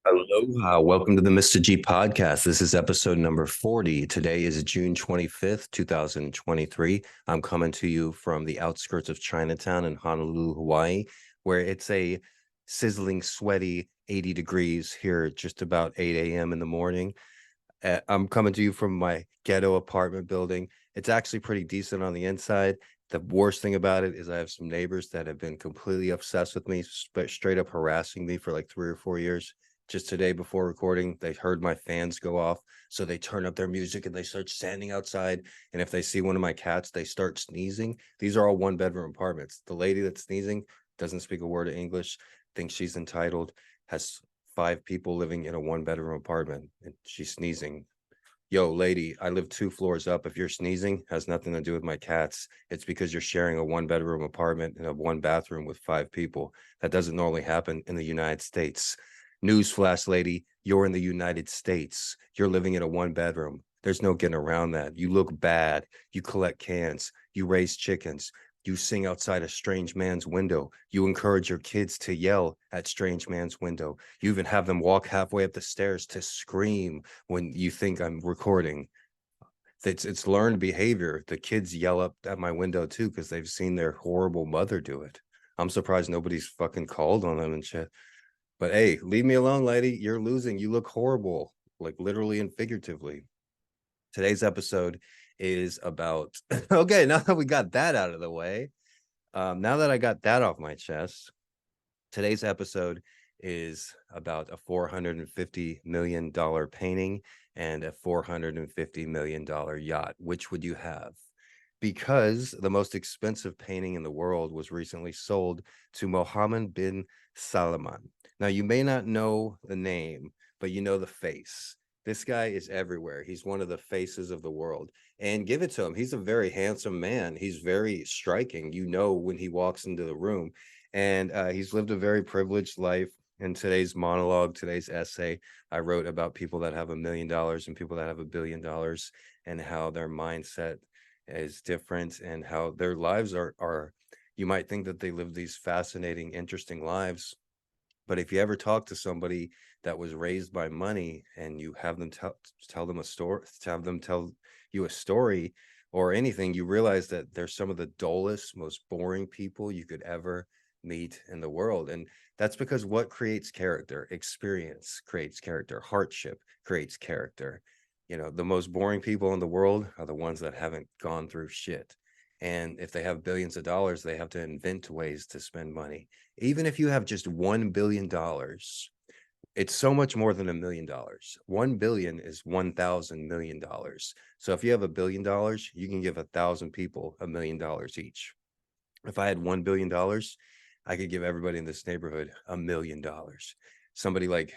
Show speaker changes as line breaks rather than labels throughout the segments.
Aloha. Welcome to the Mr.G podcast. This is episode number 40. Today is June 25th, 2023. I'm coming to you from the outskirts of Chinatown in Honolulu, Hawaii, where it's a sizzling, sweaty 80 degrees here at just about 8 a.m. in the morning. I'm coming to you from my ghetto apartment building. It's actually pretty decent on the inside. The worst thing about it is I have some neighbors that have been completely obsessed with me, straight up harassing me for like 3 or 4 years. Just today before recording, they heard my fans go off. So they turn up their music and they start standing outside. And if they see one of my cats, they start sneezing. These are all one-bedroom apartments. The lady that's sneezing doesn't speak a word of English, thinks she's entitled, has 5 people living in a one-bedroom apartment, and she's sneezing. Yo, lady, I live 2 floors up. If you're sneezing, has nothing to do with my cats. It's because you're sharing a one-bedroom apartment and a one-bathroom with 5 people. That doesn't normally happen in the United States. Newsflash, lady, you're in the United States. You're living in a one-bedroom. There's no getting around that. You look bad. You collect cans. You raise chickens. You sing outside a strange man's window. You encourage your kids to yell at strange man's window. You even have them walk halfway up the stairs to scream when you think I'm recording. It's learned behavior. The kids yell up at my window too because they've seen their horrible mother do it. I'm surprised nobody's fucking called on them and shit. But hey, leave me alone, lady. You're losing. You look horrible, like literally and figuratively. Today's episode is about okay, now that we got that out of the way, now that I got that off my chest, today's episode is about a $450 million painting and a $450 million yacht. Which would you have? Because the most expensive painting in the world was recently sold to Mohammed bin Salaman. Now, you may not know the name, but you know the face. This guy is everywhere. He's one of the faces of the world. And give it to him. He's a very handsome man. He's very striking. You know when he walks into the room. And he's lived a very privileged life. In today's monologue, today's essay, I wrote about people that have $1 million and people that have $1 billion and how their mindset is different and how their lives are you might think that they live these fascinating, interesting lives. But if you ever talk to somebody that was raised by money and you have them tell them a story, have them tell you a story or anything, you realize that they're some of the dullest, most boring people you could ever meet in the world. And that's because what creates character? Experience creates character. Hardship creates character. You know, the most boring people in the world are the ones that haven't gone through shit. And if they have billions of dollars, they have to invent ways to spend money. Even if you have just $1 billion, it's so much more than $1 million. 1 billion is 1,000 million dollars. So if you have $1 billion, you can give 1,000 people $1 million each. If I had $1 billion, I could give everybody in this neighborhood $1 million. Somebody like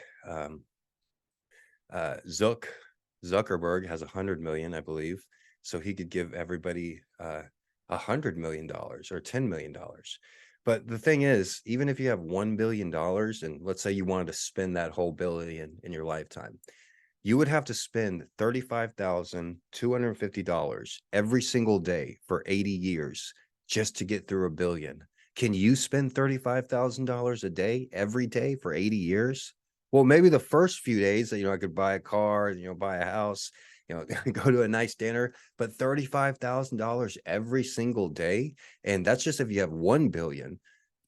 Zuckerberg has 100 million, I believe. So he could give everybody $100 million or $10 million. But the thing is, even if you have $1 billion, and let's say you wanted to spend that whole billion in your lifetime, you would have to spend $35,250 every single day for 80 years just to get through a billion. Can you spend $35,000 a day every day for 80 years? Well, maybe the first few days, I could buy a car, buy a house, go to a nice dinner, but $35,000 every single day. And that's just if you have 1 billion.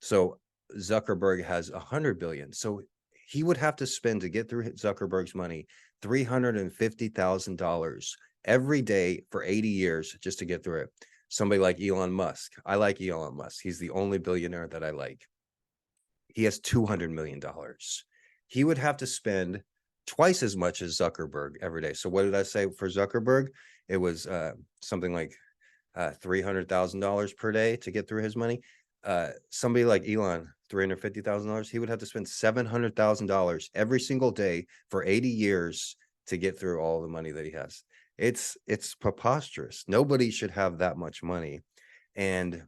So Zuckerberg has 100 billion. So he would have to spend to get through Zuckerberg's money $350,000 every day for 80 years just to get through it. Somebody like Elon Musk. I like Elon Musk. He's the only billionaire that I like. He has $200 million. He would have to spend twice as much as Zuckerberg every day. So what did I say for Zuckerberg? It was something like $300,000 per day to get through his money. Somebody like Elon, $350,000, he would have to spend $700,000 every single day for 80 years to get through all the money that he has. It's preposterous. Nobody should have that much money. And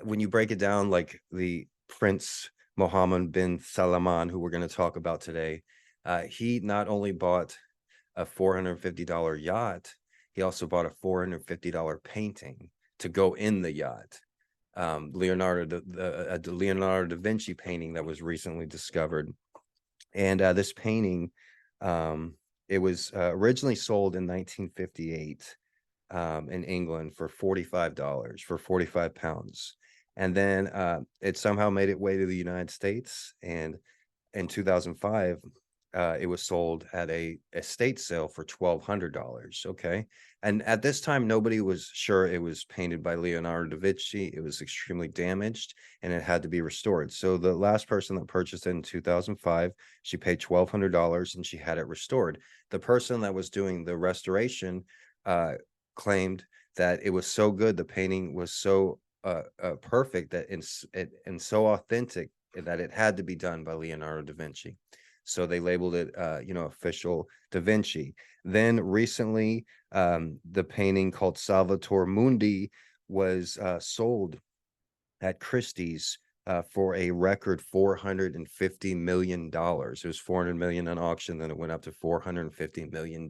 when you break it down, like the Prince Mohammed bin Salaman, who we're going to talk about today, he not only bought a $450 yacht, he also bought a $450 painting to go in the yacht. Leonardo da Vinci painting that was recently discovered. And this painting, um, it was originally sold in 1958 in England for $45, for 45 pounds. And then it somehow made its way to the United States. And in 2005, it was sold at a estate sale for $1,200. Okay. And at this time, nobody was sure it was painted by Leonardo da Vinci. It was extremely damaged and it had to be restored. So the last person that purchased it in 2005, she paid $1,200 and she had it restored. The person that was doing the restoration uh, claimed that it was so good, the painting was so perfect that and so authentic that it had to be done by Leonardo da Vinci. So they labeled it, official Da Vinci. Then recently, the painting called Salvator Mundi was sold at Christie's for a record $450 million. It was 400 million on auction, then it went up to $450 million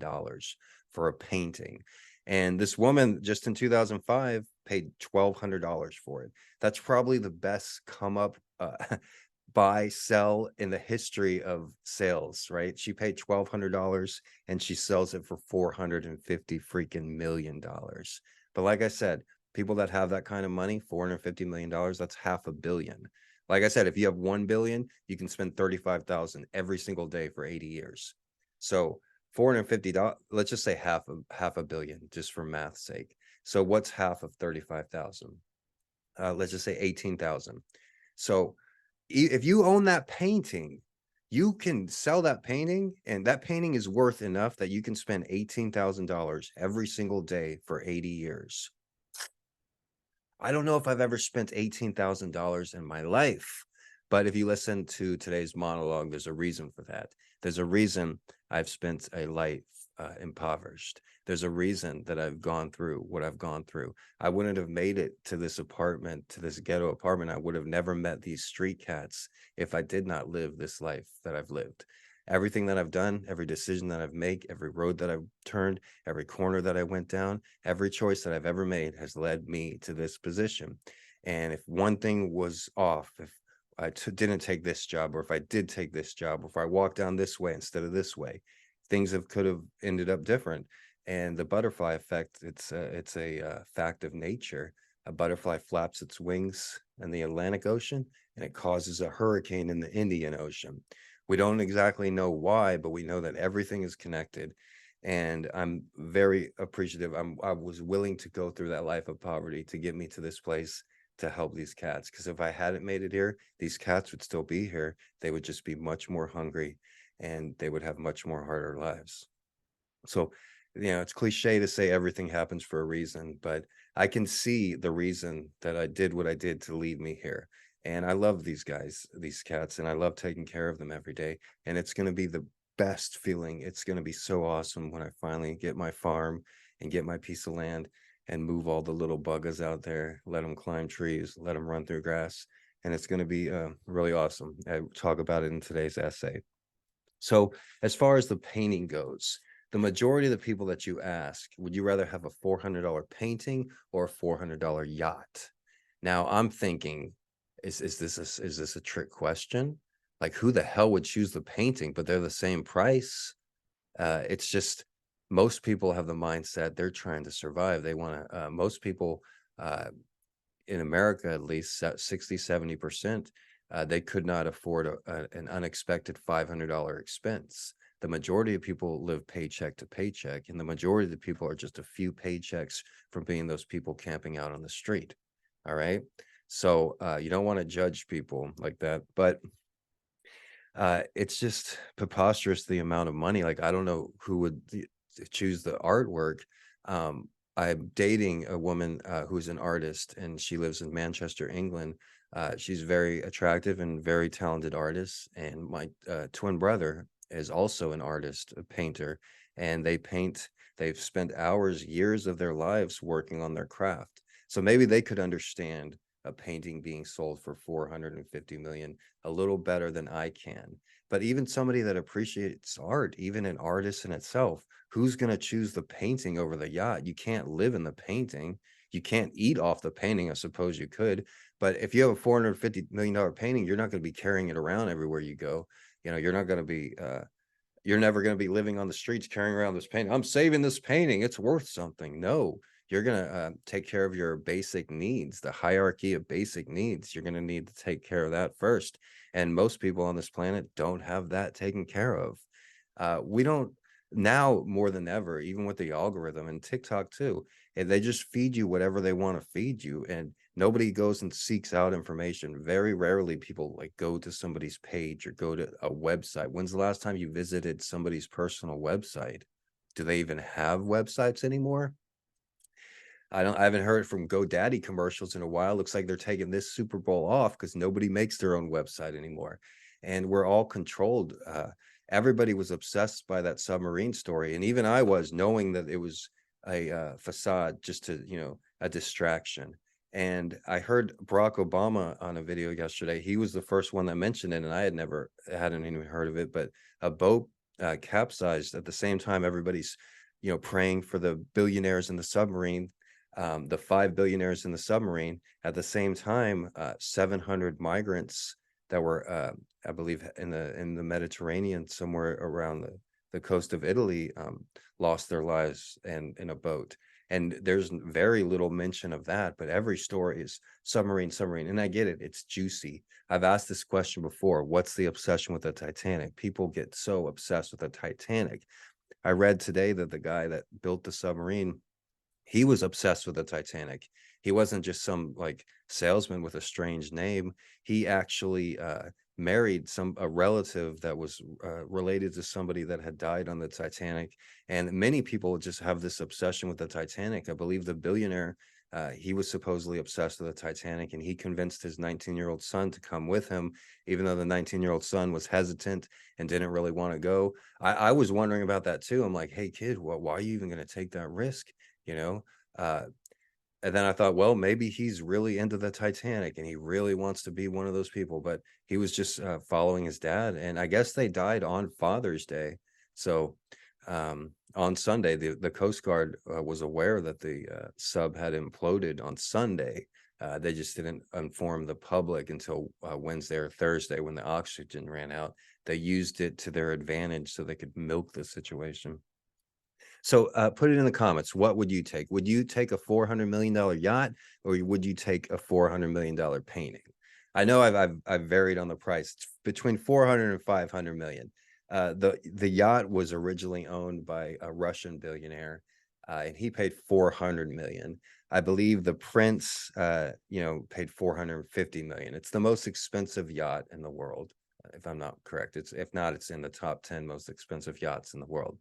for a painting. And this woman just in 2005 paid $1,200 for it. That's probably the best come up buy, sell in the history of sales, right? She paid $1,200 and she sells it for 450 freaking million dollars. But like I said, people that have that kind of money, $450 million, that's half a billion. Like I said, if you have 1 billion, you can spend 35,000 every single day for 80 years. So $450, let's just say half a billion, just for math's sake. So what's half of 35,000? Let's just say 18,000. So if you own that painting, you can sell that painting, and that painting is worth enough that you can spend $18,000 every single day for 80 years. I don't know if I've ever spent $18,000 in my life, but if you listen to today's monologue, there's a reason for that. There's a reason I've spent a life impoverished. There's a reason that I've gone through what I've gone through. I wouldn't have made it to this apartment, to this ghetto apartment. I would have never met these street cats if I did not live this life that I've lived. Everything that I've done, every decision that I've made, every road that I've turned, every corner that I went down, every choice that I've ever made has led me to this position. And if one thing was off, if I didn't take this job, or if I did take this job, or if I walked down this way instead of this way, things could have ended up different. And the butterfly effect, it's a fact of nature. A butterfly flaps its wings in the Atlantic Ocean, and it causes a hurricane in the Indian Ocean. We don't exactly know why, but we know that everything is connected. And I'm very appreciative. I was willing to go through that life of poverty to get me to this place to help these cats. Because if I hadn't made it here, these cats would still be here. They would just be much more hungry and they would have much more harder lives. So, it's cliche to say everything happens for a reason, but I can see the reason that I did what I did to lead me here. And I love these guys, these cats, and I love taking care of them every day. And it's going to be the best feeling. It's going to be so awesome when I finally get my farm and get my piece of land and move all the little buggas out there, let them climb trees, let them run through grass. And it's going to be really awesome. I talk about it in today's essay. So as far as the painting goes, the majority of the people that you ask, would you rather have a $400 painting or a $400 yacht? Now I'm thinking, is this a trick question? Like, who the hell would choose the painting, but they're the same price? It's just most people have the mindset they're trying to survive. They want to, most people uh, in America, at least 60, 70%, they could not afford an unexpected $500 expense. The majority of people live paycheck to paycheck, and the majority of the people are just a few paychecks from being those people camping out on the street. All right. So you don't want to judge people like that, but it's just preposterous the amount of money. Like, I don't know who would choose the artwork. Um, I'm dating a woman who's an artist, and she lives in Manchester, England. She's very attractive and very talented artist. And my twin brother is also an artist, a painter, and they paint. They've spent hours, years of their lives working on their craft. So maybe they could understand a painting being sold for 450 million a little better than I can. But even somebody that appreciates art, even an artist in itself, who's going to choose the painting over the yacht? You can't live in the painting. You can't eat off the painting. I suppose you could. But if you have a $450 million painting, you're not going to be carrying it around everywhere you go. You're not going to be you're never going to be living on the streets carrying around this painting. I'm saving this painting, it's worth something. No, you're going to take care of your basic needs, the hierarchy of basic needs. You're going to need to take care of that first, and most people on this planet don't have that taken care of. We don't, now more than ever, even with the algorithm and TikTok too, they just feed you whatever they want to feed you, and nobody goes and seeks out information. Very rarely people like go to somebody's page or go to a website. When's the last time you visited somebody's personal website? Do they even have websites anymore? I haven't heard from GoDaddy commercials in a while. Looks like they're taking this Super Bowl off because nobody makes their own website anymore. And we're all controlled. Everybody was obsessed by that submarine story. And even I was, knowing that it was a facade, just to, a distraction. And I heard Barack Obama on a video yesterday. He was the first one that mentioned it, and I hadn't even heard of it, but a boat capsized at the same time everybody's, praying for the billionaires in the submarine, the 5 billionaires in the submarine. At the same time, 700 migrants that were, I believe, in the Mediterranean, somewhere around the coast of Italy, lost their lives in a boat. And there's very little mention of that, but every story is submarine, submarine. And I get it, it's juicy. I've asked this question before. What's the obsession with the Titanic? People get so obsessed with the Titanic. I read today that the guy that built the submarine, he was obsessed with the Titanic. He wasn't just some like salesman with a strange name. He actually married a relative that was related to somebody that had died on the Titanic. And many people just have this obsession with the Titanic. I believe the billionaire, he was supposedly obsessed with the Titanic, and he convinced his 19-year-old son to come with him, even though the 19-year-old son was hesitant and didn't really want to go. I was wondering about that too. I'm like, hey kid, why are you even going to take that risk? you know uh and then I thought, well, maybe he's really into the Titanic and he really wants to be one of those people, but he was just following his dad. And I guess they died on Father's Day. So on Sunday, the Coast Guard was aware that the sub had imploded on Sunday. They just didn't inform the public until Wednesday or Thursday, when the oxygen ran out. They used it to their advantage so they could milk the situation. So put it in the comments. What would you take? Would you take a $400 million yacht, or would you take a $400 million painting? I know I've varied on the price. It's between 400 and 500 million. The yacht was originally owned by a Russian billionaire, and he paid 400 million. I believe the prince, paid 450 million. It's the most expensive yacht in the world, if I'm not correct. If not, it's in the top 10 most expensive yachts in the world.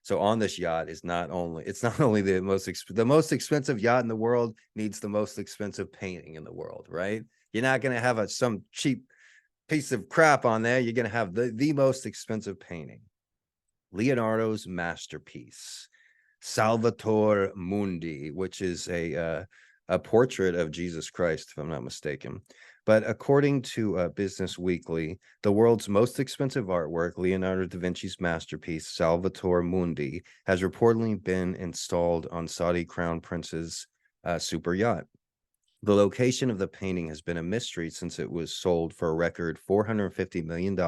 So on this yacht is not only the most expensive yacht in the world needs the most expensive painting in the world, right? You're not going to have some cheap piece of crap on there. You're going to have the most expensive painting. Leonardo's masterpiece, Salvator Mundi, which is a portrait of Jesus Christ, if I'm not mistaken. But according to Business Weekly, the world's most expensive artwork, Leonardo da Vinci's masterpiece, Salvator Mundi, has reportedly been installed on Saudi Crown Prince's super yacht. The location of the painting has been a mystery since it was sold for a record $450 million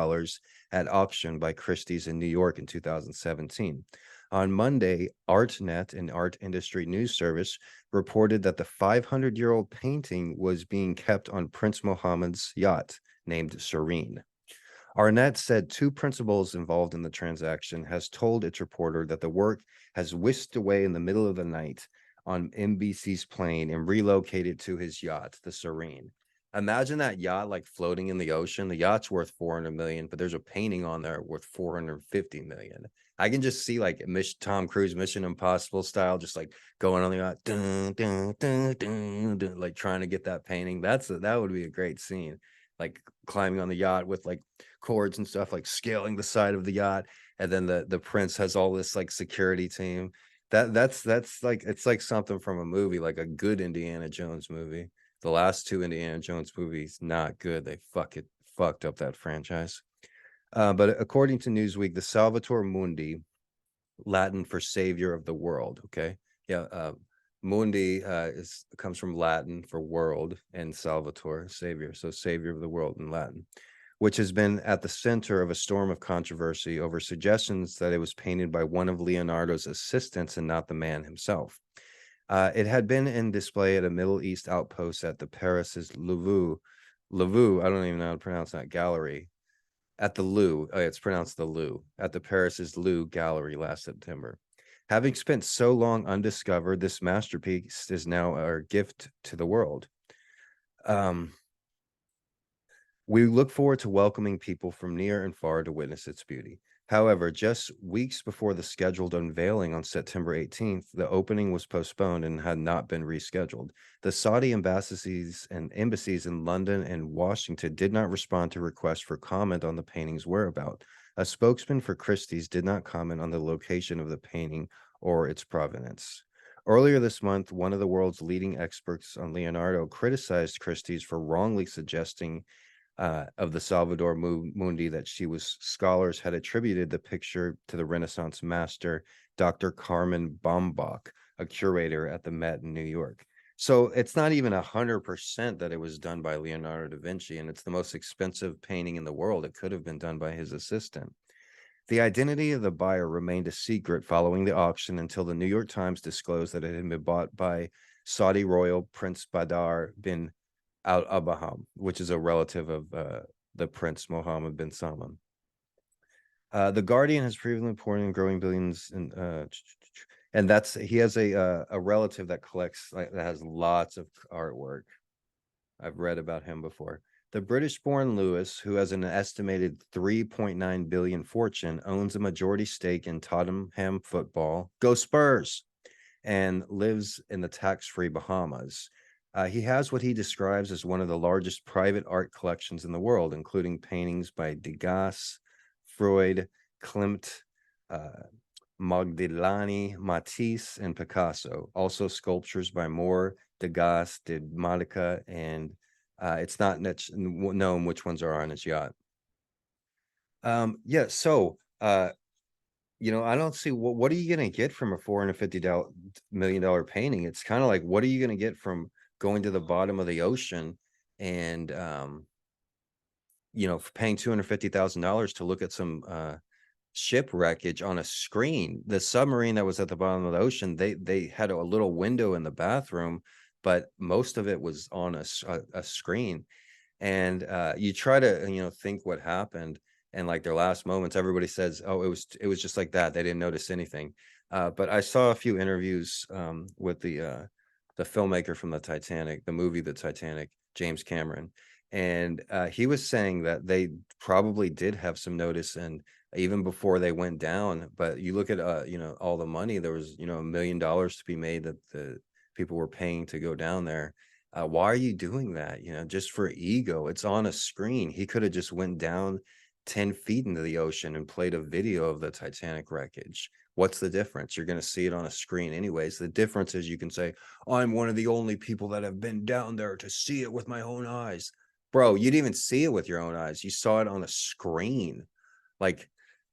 at auction by Christie's in New York in 2017. On Monday, ArtNet, an art industry news service, reported that the 500-year-old painting was being kept on Prince Mohammed's yacht named Serene. ArtNet said two principals involved in the transaction has told its reporter that the work has whisked away in the middle of the night on NBC's plane and relocated to his yacht, the Serene. Imagine that yacht like floating in the ocean. The yacht's worth 400 million, but there's a painting on there worth 450 million. I can just see like Tom Cruise Mission Impossible style, just like going on the yacht, dun, dun, dun, dun, dun, like trying to get that painting. That would be a great scene, like climbing on the yacht with like cords and stuff, like scaling the side of the yacht, and then the prince has all this like security team. That's like, it's like something from a movie, like a good Indiana Jones movie. The last two Indiana Jones movies, not good. They fucked up that franchise. But according to Newsweek, the Salvator Mundi, Latin for savior of the world. Okay. Yeah. Mundi comes from Latin for world, and Salvator, savior. So savior of the world in Latin, which has been at the center of a storm of controversy over suggestions that it was painted by one of Leonardo's assistants and not the man himself. It had been in display at a Middle East outpost at the Paris's Louvre, I don't even know how to pronounce that, gallery. At the Louvre, it's pronounced the Louvre, at the Paris's Louvre gallery last September. Having spent so long undiscovered, this masterpiece is now our gift to the world. We look forward to welcoming people from near and far to witness its beauty. However, just weeks before the scheduled unveiling on September 18th, the opening was postponed and had not been rescheduled. The Saudi embassies in London and Washington did not respond to requests for comment on the painting's whereabouts. A spokesman for Christie's did not comment on the location of the painting or its provenance. Earlier this month, one of the world's leading experts on Leonardo criticized Christie's for wrongly suggesting of the Salvator Mundi that scholars had attributed the picture to the Renaissance master, Dr. Carmen Baumbach, a curator at the Met in New York. So it's not even 100% that it was done by Leonardo da Vinci, and it's the most expensive painting in the world. It could have been done by his assistant. The identity of the buyer remained a secret following the auction until the New York Times disclosed that it had been bought by Saudi royal Prince Badr bin Al Abaham, which is a relative of the Prince Mohammed bin Salaman. The Guardian has previously reported in growing billions, and he has a relative that collects that has lots of artwork. I've read about him before. The British-born Lewis, who has an estimated 3.9 billion fortune, owns a majority stake in Tottenham Football, go Spurs, and lives in the tax-free Bahamas. He has what he describes as one of the largest private art collections in the world, including paintings by Degas, Freud, Klimt, Modigliani, Matisse, and Picasso. Also sculptures by Moore, Degas, de Modica, and it's not known which ones are on his yacht. I don't see what are you going to get from a $450 million painting? It's kind of like, what are you going to get from going to the bottom of the ocean and paying $250,000 to look at some ship wreckage on a screen? The submarine that was at the bottom of the ocean, they had a little window in the bathroom, but most of it was on a screen. And you try to think what happened, and like their last moments, everybody says, oh, it was just like that, they didn't notice anything. But I saw a few interviews with the filmmaker from the movie The Titanic, James Cameron, and he was saying that they probably did have some notice, and even before they went down. But you look at all the money, there was $1 million to be made that the people were paying to go down there. Why are you doing that? Just for ego? It's on a screen. He could have just went down 10 feet into the ocean and played a video of the Titanic wreckage. What's the difference? You're going to see it on a screen anyways. The difference is you can say, I'm one of the only people that have been down there to see it with my own eyes. Bro, you didn't even see it with your own eyes. You saw it on a screen. Like,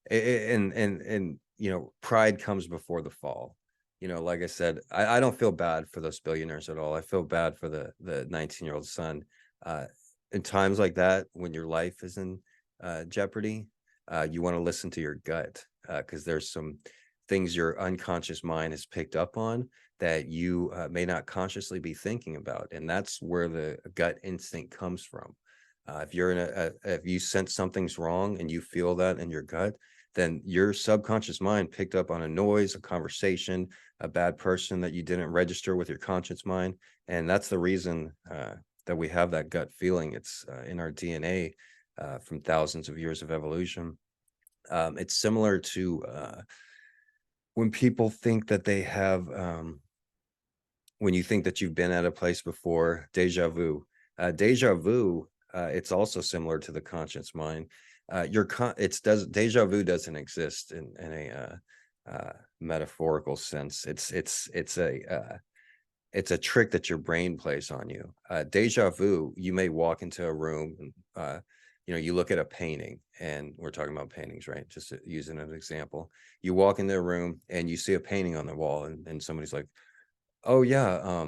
and pride comes before the fall. Like I said, I don't feel bad for those billionaires at all. I feel bad for the 19-year-old son. In times like that, when your life is in jeopardy, you want to listen to your gut, because there's some things your unconscious mind has picked up on that you may not consciously be thinking about, and that's where the gut instinct comes from. If you're if you sense something's wrong and you feel that in your gut, then your subconscious mind picked up on a noise, a conversation, a bad person that you didn't register with your conscious mind, and that's the reason that we have that gut feeling. It's in our DNA from thousands of years of evolution. It's similar to when people think that they have, when you think that you've been at a place before, deja vu. It's also similar to the conscious mind. Deja vu doesn't exist in a metaphorical sense. It's a trick that your brain plays on you. Deja vu, you may walk into a room and you look at a painting, and we're talking about paintings, right? Just using an example. You walk into a room and you see a painting on the wall, and somebody's like, oh yeah,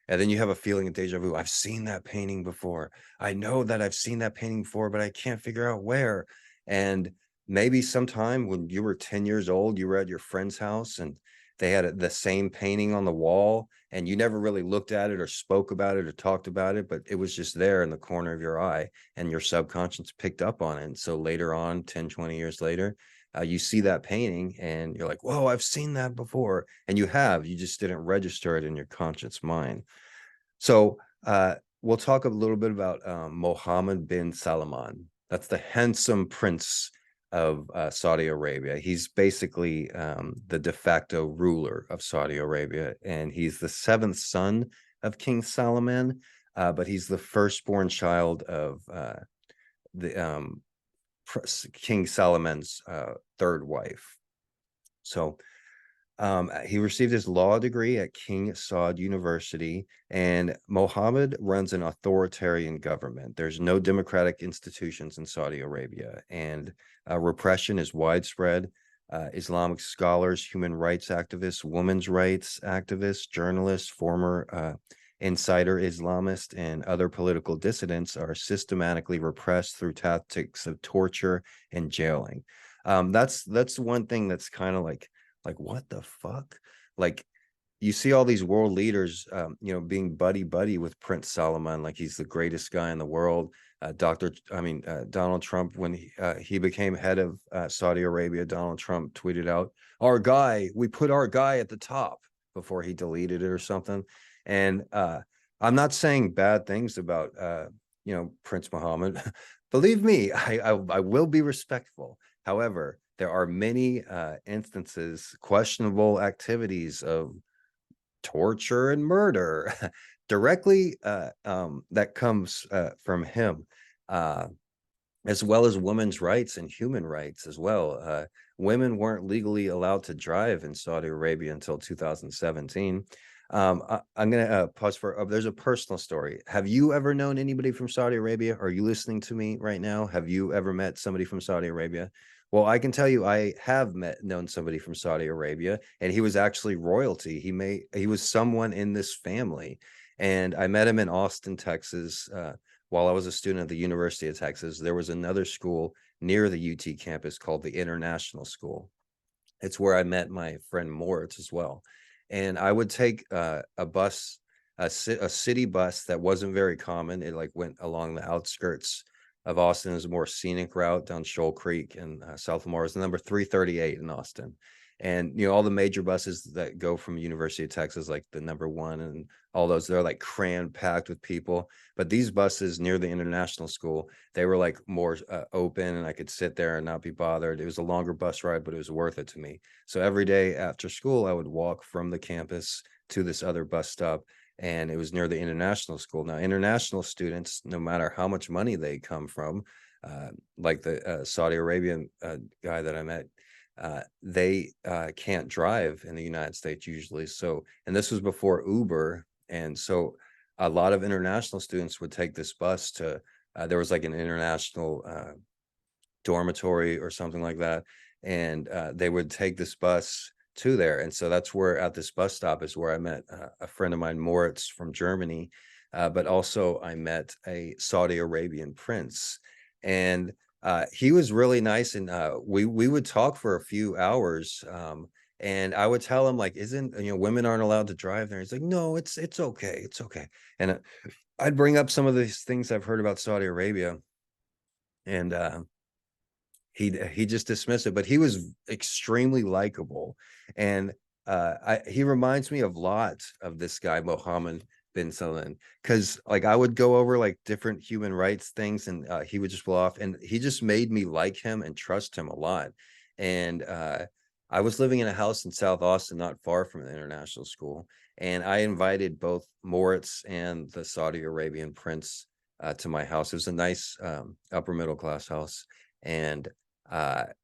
And then you have a feeling of deja vu. I've seen that painting before. I know that I've seen that painting before, but I can't figure out where. And maybe sometime when you were 10 years old, you were at your friend's house and they had the same painting on the wall, and you never really looked at it or spoke about it or talked about it, but it was just there in the corner of your eye, and your subconscious picked up on it. And so later on, 10, 20 years later, you see that painting and you're like, whoa, I've seen that before. And you just didn't register it in your conscious mind. So we'll talk a little bit about Mohammed bin Salaman. That's the handsome prince of Saudi Arabia. He's basically the de facto ruler of Saudi Arabia, and he's the seventh son of King Solomon, but he's the firstborn child of the King Solomon's third wife. So he received his law degree at King Saud University, and Mohammed runs an authoritarian government. There's no democratic institutions in Saudi Arabia, and repression is widespread. Islamic scholars, human rights activists, women's rights activists, journalists, former insider Islamists, and other political dissidents are systematically repressed through tactics of torture and jailing. That's one thing that's kind of like what the fuck? Like, you see all these world leaders being buddy with Prince Solomon, like he's the greatest guy in the world. Donald Trump, when he became head of Saudi Arabia, Donald Trump tweeted out, we put our guy at the top, before he deleted it or something. And I'm not saying bad things about Prince Mohammed. Believe me, I will be respectful. However, there are many instances, questionable activities of torture and murder directly that comes from him, as well as women's rights and human rights as well. Women weren't legally allowed to drive in Saudi Arabia until 2017. I'm going to pause for, there's a personal story. Have you ever known anybody from Saudi Arabia? Are you listening to me right now? Have you ever met somebody from Saudi Arabia? Well, I can tell you, I have known somebody from Saudi Arabia, and he was actually royalty. He was someone in this family, and I met him in Austin, Texas, while I was a student at the University of Texas. There was another school near the UT campus called the International School. It's where I met my friend Moritz as well. And I would take a bus, a city bus that wasn't very common. It like went along the outskirts of Austin. Is a more scenic route down Shoal Creek and South Lamar. Is the number 338 in Austin. And all the major buses that go from University of Texas, like the number 1 and all those, they're like cram packed with people. But these buses near the International School, they were like more open, and I could sit there and not be bothered. It was a longer bus ride, but it was worth it to me. So every day after school, I would walk from the campus to this other bus stop, and it was near the International School. Now, international students, no matter how much money they come from, like the Saudi Arabian guy that I met, they can't drive in the United States usually. So, and this was before Uber. And so a lot of international students would take this bus to, there was like an international dormitory or something like that. And they would take this bus to there. And so that's where, at this bus stop, is where I met a friend of mine, Moritz, from Germany. But also I met a Saudi Arabian prince, and he was really nice. And we would talk for a few hours. And I would tell him, like, isn't, women aren't allowed to drive there. He's like, no, it's okay. It's okay. And I'd bring up some of these things I've heard about Saudi Arabia, and he just dismissed it. But he was extremely likable, and he reminds me a lot of this guy Mohammed bin Salaman, because like I would go over like different human rights things, and he would just blow off, and he just made me like him and trust him a lot. And I was living in a house in South Austin, not far from the International School, and I invited both Moritz and the Saudi Arabian prince to my house. It was a nice upper middle class house, and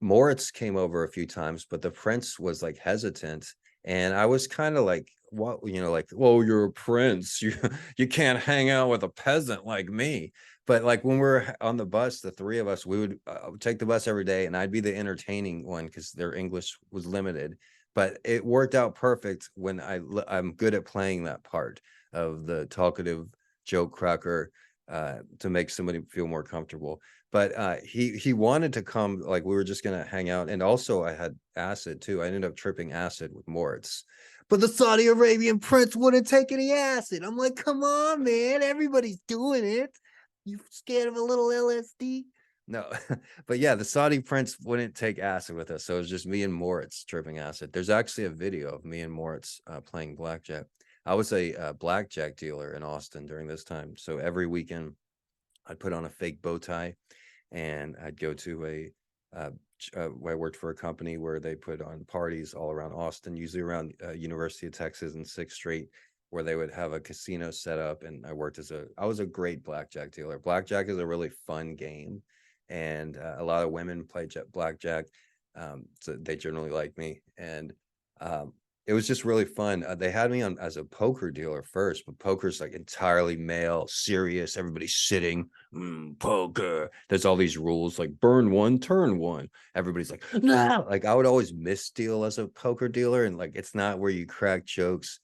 Moritz came over a few times, but the prince was like hesitant, and I was kind of like, what, like, well, you're a prince, you can't hang out with a peasant like me. But like when we're on the bus, the three of us, we would take the bus every day, and I'd be the entertaining one because their English was limited. But it worked out perfect when I'm good at playing that part. of the talkative joke cracker to make somebody feel more comfortable. But he wanted to come, like we were just gonna hang out, and also I had acid too. I ended up tripping acid with Moritz. But the Saudi Arabian prince wouldn't take any acid. I'm like, come on, man, everybody's doing it. You scared of a little LSD? No, but yeah, the Saudi prince wouldn't take acid with us, so it was just me and Moritz tripping acid. There's actually a video of me and Moritz playing blackjack. I was a blackjack dealer in Austin during this time, so every weekend I'd put on a fake bow tie, and I'd go to I worked for a company where they put on parties all around Austin, usually around University of Texas and 6th Street, where they would have a casino set up. And I was a great blackjack dealer. Blackjack is a really fun game, and a lot of women play blackjack, so they generally like me. And it was just really fun. They had me on as a poker dealer first, but poker's like entirely male, serious. Everybody's sitting, poker. There's all these rules like burn one, turn one. Everybody's like, no. Like I would always misdeal as a poker dealer, and like it's not where you crack jokes.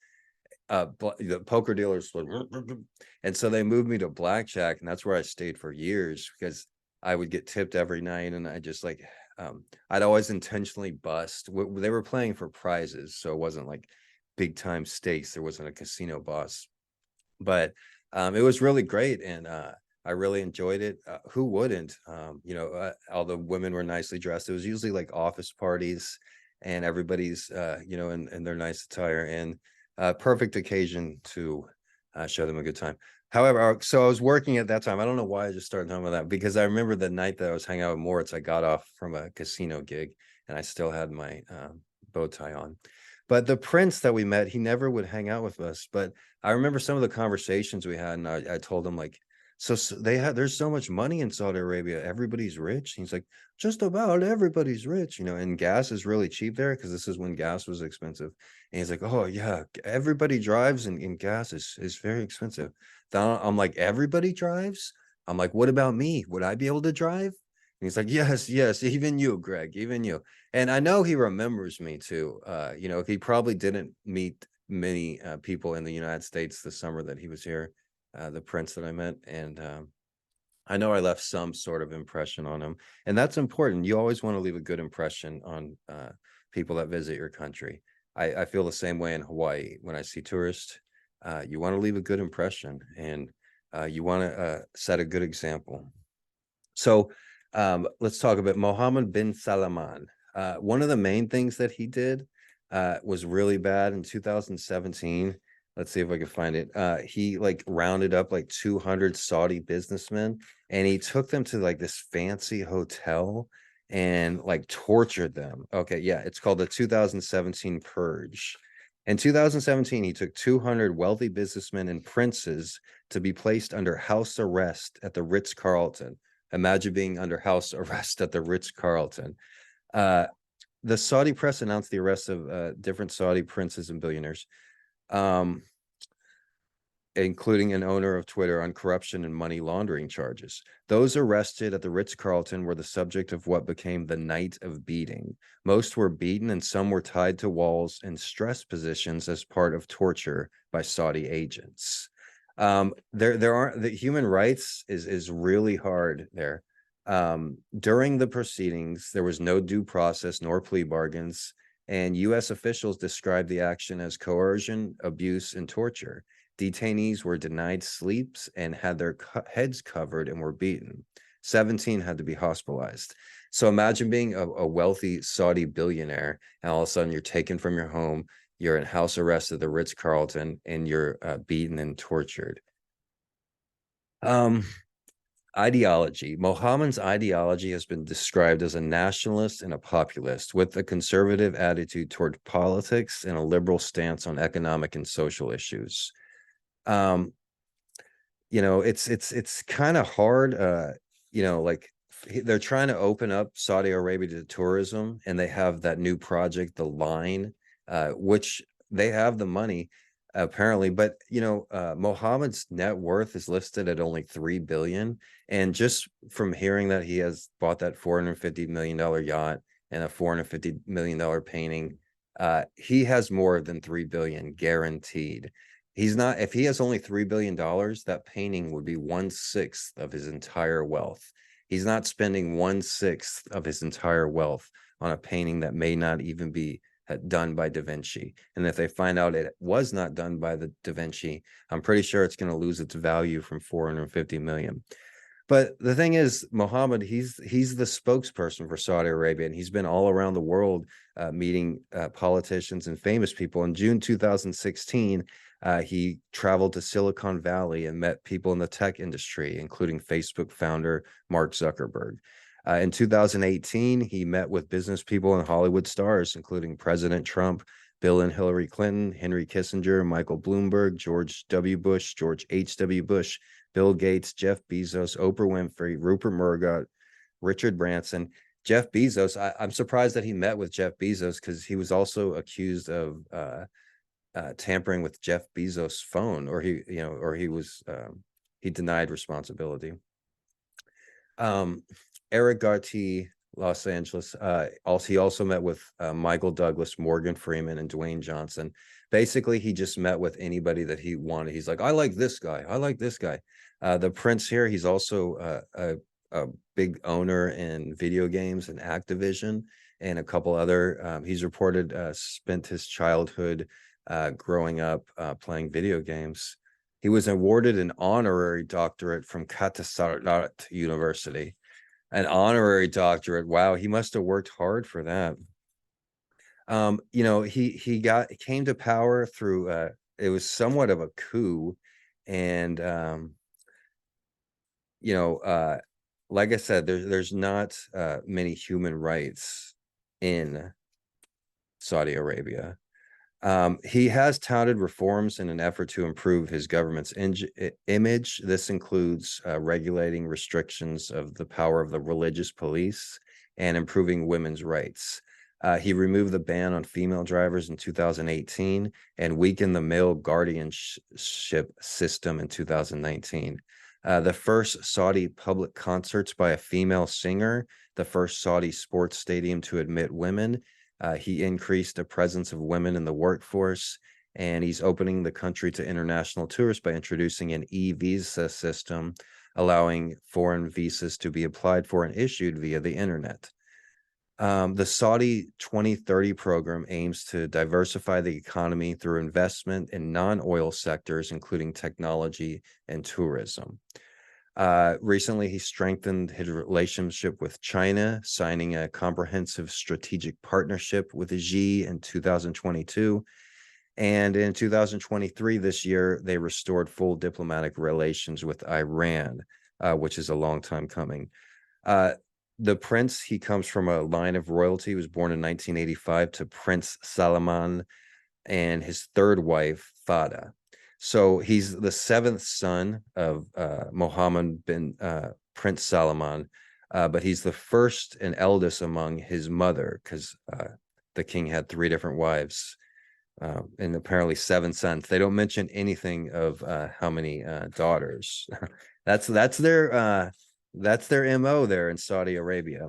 The poker dealers, and so they moved me to blackjack, and that's where I stayed for years because I would get tipped every night, and I just like I'd always intentionally bust. They were playing for prizes, so it wasn't like big time stakes. There wasn't a casino boss, but it was really great, and I really enjoyed it. Who wouldn't? All the women were nicely dressed. It was usually like office parties, and everybody's in their nice attire, and perfect occasion to show them a good time. However, so I was working at that time. I don't know why I just started talking about that, because I remember the night that I was hanging out with Moritz, I got off from a casino gig and I still had my bow tie on. But the prince that we met, he never would hang out with us. But I remember some of the conversations we had, and I told him like, so there's so much money in Saudi Arabia, everybody's rich. He's like, just about everybody's rich, and gas is really cheap there because this is when gas was expensive. And he's like, oh yeah, everybody drives, and gas is very expensive. Then I'm like, everybody drives? I'm like, what about me? Would I be able to drive? And he's like, yes, even you, Greg, even you. And I know he remembers me too. He probably didn't meet many people in the United States the summer that he was here, the prince that I met. And I know I left some sort of impression on him. And that's important. You always want to leave a good impression on people that visit your country. I feel the same way in Hawaii. When I see tourists, you want to leave a good impression, and you want to set a good example. So let's talk about Mohammed bin Salaman. One of the main things that he did was really bad in 2017. Let's see if I can find it. He like rounded up like 200 Saudi businessmen, and he took them to like this fancy hotel and like tortured them. Okay, yeah, it's called the 2017 Purge. In 2017, he took 200 wealthy businessmen and princes to be placed under house arrest at the Ritz-Carlton. Imagine being under house arrest at the Ritz-Carlton. The Saudi press announced the arrest of different Saudi princes and billionaires, including an owner of Twitter, on corruption and money laundering charges. Those arrested at the Ritz-Carlton were the subject of what became the night of beating. Most were beaten, and some were tied to walls in stress positions as part of torture by Saudi agents. The human rights is really hard there. During the proceedings, there was no due process nor plea bargains, and U.S. officials described the action as coercion, abuse, and torture. Detainees were denied sleeps and had their heads covered and were beaten. 17 had to be hospitalized. So imagine being a wealthy Saudi billionaire, and all of a sudden you're taken from your home, you're in house arrest at the Ritz-Carlton, and you're beaten and tortured. Ideology. Mohammed's ideology has been described as a nationalist and a populist, with a conservative attitude toward politics and a liberal stance on economic and social issues. It's kind of hard. Like they're trying to open up Saudi Arabia to tourism, and they have that new project, the line, which they have the money apparently, but Mohammed's net worth is listed at only 3 billion. And just from hearing that he has bought that $450 million yacht and a $450 million painting, he has more than 3 billion guaranteed. He's not, if he has only $3 billion, that painting would be 1/6 of his entire wealth. He's not spending 1/6 of his entire wealth on a painting that may not even be done by Da Vinci. And if they find out it was not done by the Da Vinci, I'm pretty sure it's going to lose its value from 450 million. But the thing is, Mohammed, he's the spokesperson for Saudi Arabia, and he's been all around the world meeting politicians and famous people. In June 2016, he traveled to Silicon Valley and met people in the tech industry, including Facebook founder Mark Zuckerberg. In 2018, he met with business people and Hollywood stars, including President Trump, Bill and Hillary Clinton, Henry Kissinger, Michael Bloomberg, George W. Bush, George H.W. Bush, Bill Gates, Jeff Bezos, Oprah Winfrey, Rupert Murdoch, Richard Branson. Jeff Bezos, I'm surprised that he met with Jeff Bezos, because he was also accused of tampering with Jeff Bezos' phone, or he denied responsibility. Eric Garty, Los Angeles. He also met with Michael Douglas, Morgan Freeman, and Dwayne Johnson. Basically, he just met with anybody that he wanted. He's like, I like this guy. I like this guy. The Prince here, he's also a big owner in video games and Activision and a couple other. He's reported spent his childhood growing up playing video games. He was awarded an honorary doctorate from Katasarat University. An honorary doctorate. Wow, he must have worked hard for that. He came to power through it was somewhat of a coup, and like I said, there's not many human rights in Saudi Arabia. He has touted reforms in an effort to improve his government's image. This includes regulating restrictions of the power of the religious police and improving women's rights. He removed the ban on female drivers in 2018 and weakened the male guardianship system in 2019. The first Saudi public concerts by a female singer, the first Saudi sports stadium to admit women. He increased the presence of women in the workforce, and he's opening the country to international tourists by introducing an e-visa system, allowing foreign visas to be applied for and issued via the internet. The Saudi 2030 program aims to diversify the economy through investment in non-oil sectors, including technology and tourism. Recently, he strengthened his relationship with China, signing a comprehensive strategic partnership with Xi in 2022. And in 2023, this year, they restored full diplomatic relations with Iran, which is a long time coming. The prince, he comes from a line of royalty. He was born in 1985 to Prince Salaman and his third wife, Fada. So he's the seventh son of Mohammed bin Prince Salaman, but he's the first and eldest among his mother, because the king had 3 different wives and apparently 7 sons. They don't mention anything of how many daughters. That's their MO there in Saudi Arabia.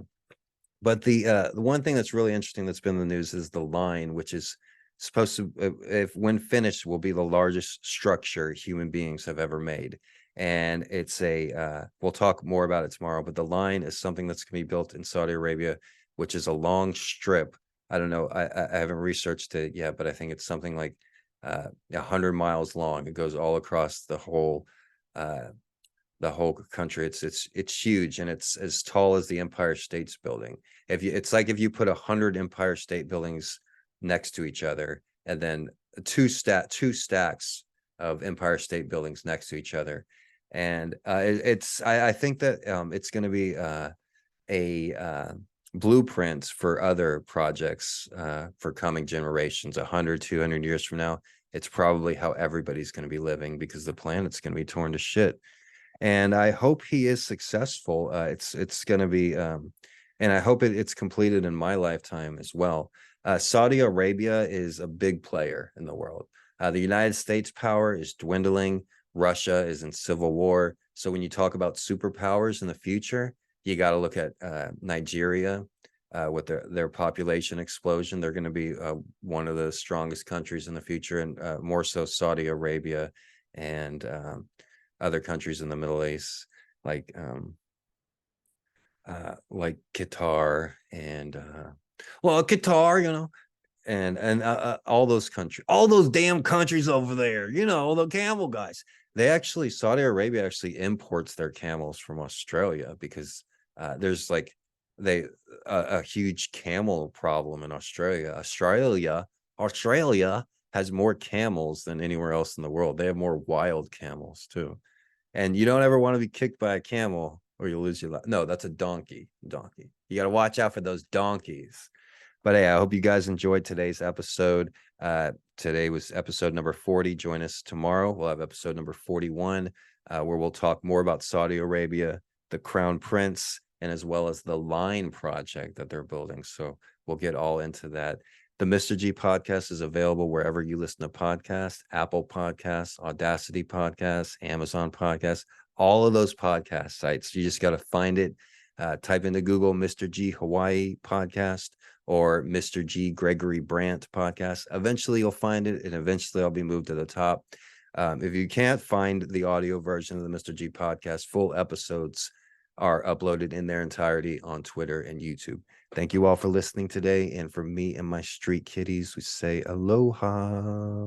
But the one thing that's really interesting that's been in the news is the line, which is supposed to, if when finished, will be the largest structure human beings have ever made. And it's we'll talk more about it tomorrow, but the line is something that's going to be built in Saudi Arabia, which is a long strip. I don't know, I haven't researched it yet, but I think it's something like 100 miles long. It goes all across the whole country. It's huge, and it's as tall as the Empire State's Building. It's like if you put 100 Empire State Buildings next to each other, and then two stacks of Empire State Buildings next to each other. And I think that it's going to be a blueprint for other projects for coming generations. 100, 200 years from now, it's probably how everybody's going to be living, because the planet's going to be torn to shit. And I hope he is successful. It's going to be, and I hope it's completed in my lifetime as well. Saudi Arabia is a big player in the world. The United States power is dwindling. Russia is in civil war. So when you talk about superpowers in the future, you got to look at Nigeria, with their population explosion. They're going to be one of the strongest countries in the future, and more so Saudi Arabia and other countries in the Middle East, like Qatar and Qatar, and all those countries, all those damn countries over there, the camel guys. Saudi Arabia actually imports their camels from Australia because there's like a huge camel problem in Australia. Australia has more camels than anywhere else in the world. They have more wild camels too. And you don't ever want to be kicked by a camel or you lose your life. No, that's a donkey. You got to watch out for those donkeys. But hey, I hope you guys enjoyed today's episode. Today was episode number 40. Join us tomorrow. We'll have episode number 41, where we'll talk more about Saudi Arabia, the Crown Prince, and as well as the Line project that they're building. So we'll get all into that. The Mr. G podcast is available wherever you listen to podcasts: Apple Podcasts, Audacity Podcasts, Amazon Podcasts, all of those podcast sites. You just got to find it. Type into Google Mr. G Hawaii podcast or Mr. G Gregory Brandt podcast. Eventually you'll find it, and eventually I'll be moved to the top. If you can't find the audio version of the Mr. G podcast, full episodes are uploaded in their entirety on Twitter and YouTube. Thank you all for listening today. And for me and my street kitties, we say aloha.